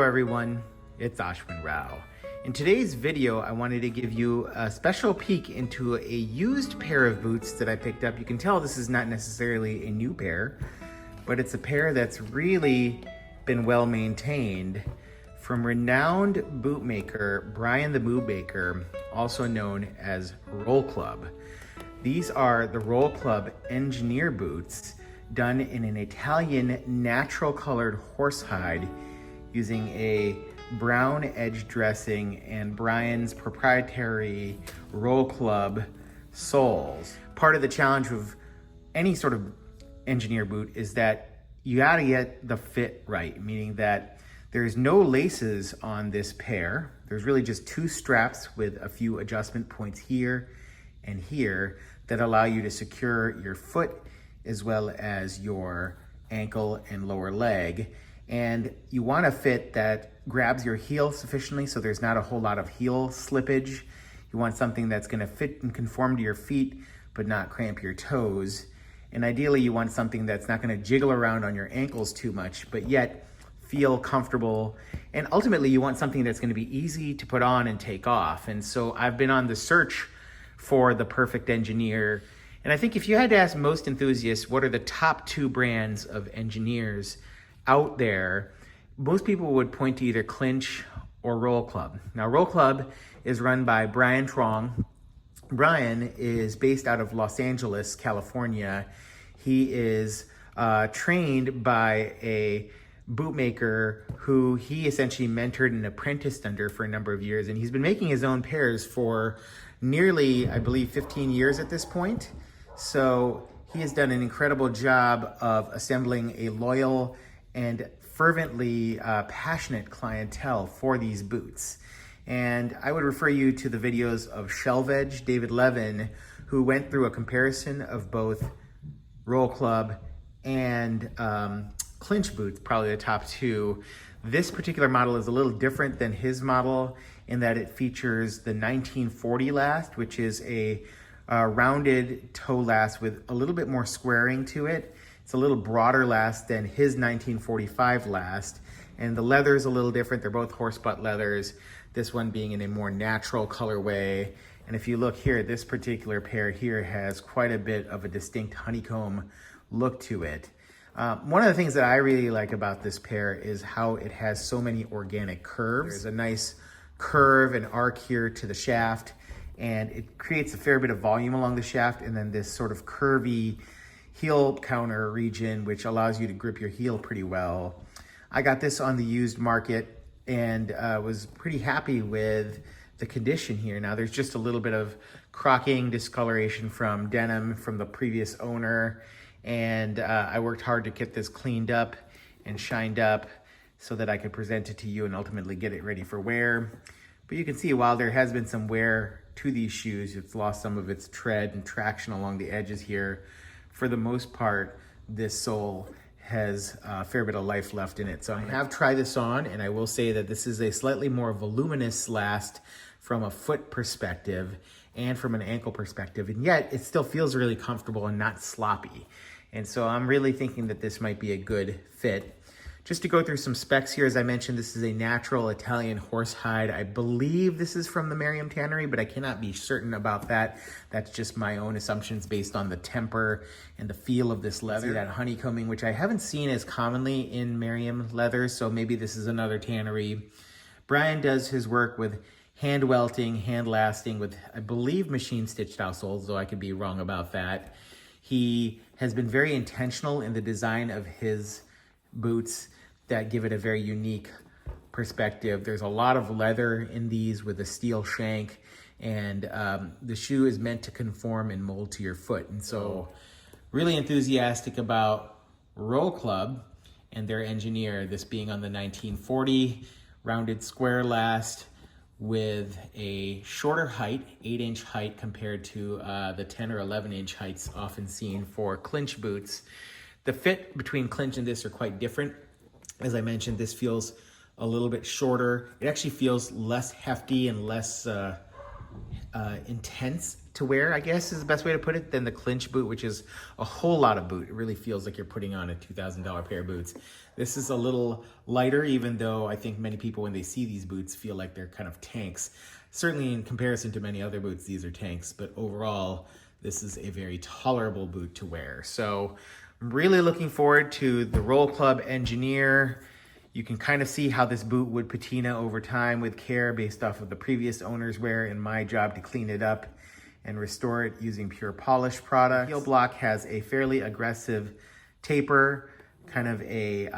everyone, it's Ashwin Rao. In today's video, I wanted to give you a special peek into a used pair of boots that I picked up. You can tell this is not necessarily a new pair, but it's a pair that's really been well maintained from renowned bootmaker Brian the Boot Maker, also known as Roll Club. These are the Roll Club engineer boots done in an Italian natural colored horsehide using a brown edge dressing and Brian's proprietary Roll Club soles. Part of the challenge of any sort of engineer boot is that you gotta get the fit right, meaning that there's no laces on this pair. There's really just two straps with a few adjustment points here and here that allow you to secure your foot as well as your ankle and lower leg. And you want a fit that grabs your heel sufficiently so there's not a whole lot of heel slippage. You want something that's gonna fit and conform to your feet but not cramp your toes. And ideally you want something that's not gonna jiggle around on your ankles too much, but yet feel comfortable. And ultimately you want something that's gonna be easy to put on and take off. And so I've been on the search for the perfect engineer. And I think if you had to ask most enthusiasts, what are the top two brands of engineers out there, most people would point to either Clinch or Roll Club. Now, Roll Club is run by Brian Trong. Brian is based out of Los Angeles, California. He is trained by a bootmaker who he essentially mentored and apprenticed under for a number of years. And he's been making his own pairs for nearly, I believe, 15 years at this point. So he has done an incredible job of assembling a loyal and fervently passionate clientele for these boots. And I would refer you to the videos of Shelf Edge, David Levin, who went through a comparison of both Roll Club and Clinch boots, probably the top two. This particular model is a little different than his model in that it features the 1940 last, which is a rounded toe last with a little bit more squaring to it. It's a little broader last than his 1945 last. And the leather is a little different. They're both horse butt leathers, this one being in a more natural colorway. And if you look here, this particular pair here has quite a bit of a distinct honeycomb look to it. One of the things that I really like about this pair is how it has so many organic curves. There's a nice curve and arc here to the shaft, and it creates a fair bit of volume along the shaft, and then this sort of curvy heel counter region, which allows you to grip your heel pretty well. I got this on the used market and was pretty happy with the condition here. Now there's just a little bit of crocking, discoloration from denim from the previous owner. And I worked hard to get this cleaned up and shined up so that I could present it to you and ultimately get it ready for wear. But you can see while there has been some wear to these shoes, it's lost some of its tread and traction along the edges here. For the most part, this sole has a fair bit of life left in it. So I have tried this on, and I will say that this is a slightly more voluminous last from a foot perspective and from an ankle perspective, and yet it still feels really comfortable and not sloppy. And so I'm really thinking that this might be a good fit. Just to go through some specs here, as I mentioned, this is a natural Italian horsehide. I believe this is from the Merriam Tannery, but I cannot be certain about that. That's just my own assumptions based on the temper and the feel of this leather. That honeycombing, which I haven't seen as commonly in Merriam leather, so maybe this is another tannery. Brian does his work with hand welting, hand lasting with, I believe, machine stitched outsoles, though I could be wrong about that. He has been very intentional in the design of his boots that give it a very unique perspective. There's a lot of leather in these with a steel shank, and the shoe is meant to conform and mold to your foot. And so really enthusiastic about Roll Club and their engineer, this being on the 1940 rounded square last with a shorter height, 8-inch height compared to the 10 or 11-inch heights often seen for Clinch boots. The fit between Clinch and this are quite different. As I mentioned, this feels a little bit shorter. It actually feels less hefty and less intense to wear, I guess is the best way to put it, than the clinch boot, which is a whole lot of boot. It really feels like you're putting on a $2,000 pair of boots. This is a little lighter, even though I think many people, when they see these boots, feel like they're kind of tanks. Certainly in comparison to many other boots, these are tanks, but overall, this is a very tolerable boot to wear. So I'm really looking forward to the Roll Club Engineer. You can kind of see how this boot would patina over time with care based off of the previous owner's wear, and my job to clean it up and restore it using pure polish products. The heel block has a fairly aggressive taper, kind of a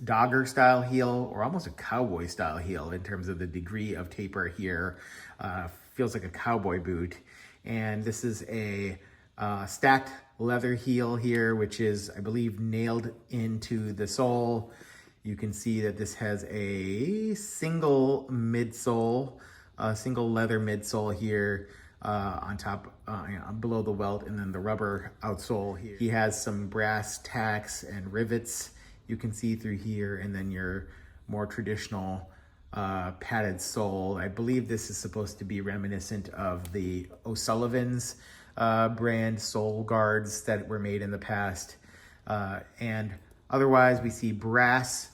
dogger style heel, or almost a cowboy style heel in terms of the degree of taper here. Feels like a cowboy boot. And this is a stacked leather heel here, which is, I believe, nailed into the sole. You can see that this has a single midsole, single leather midsole here on top, below the welt, and then the rubber outsole here. He has some brass tacks and rivets you can see through here, and then your more traditional padded sole. I believe this is supposed to be reminiscent of the O'Sullivan's brand sole guards that were made in the past. And otherwise, we see brass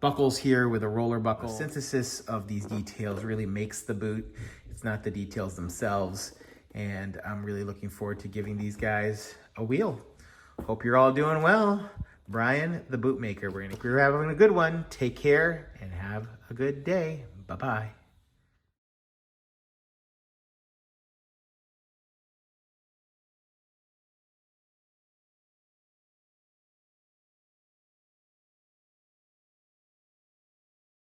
buckles here with a roller buckle. The synthesis of these details really makes the boot. It's not the details themselves. And I'm really looking forward to giving these guys a wheel. Hope you're all doing well. Brian, the bootmaker. We're having a good one. Take care and have a good day. Bye-bye.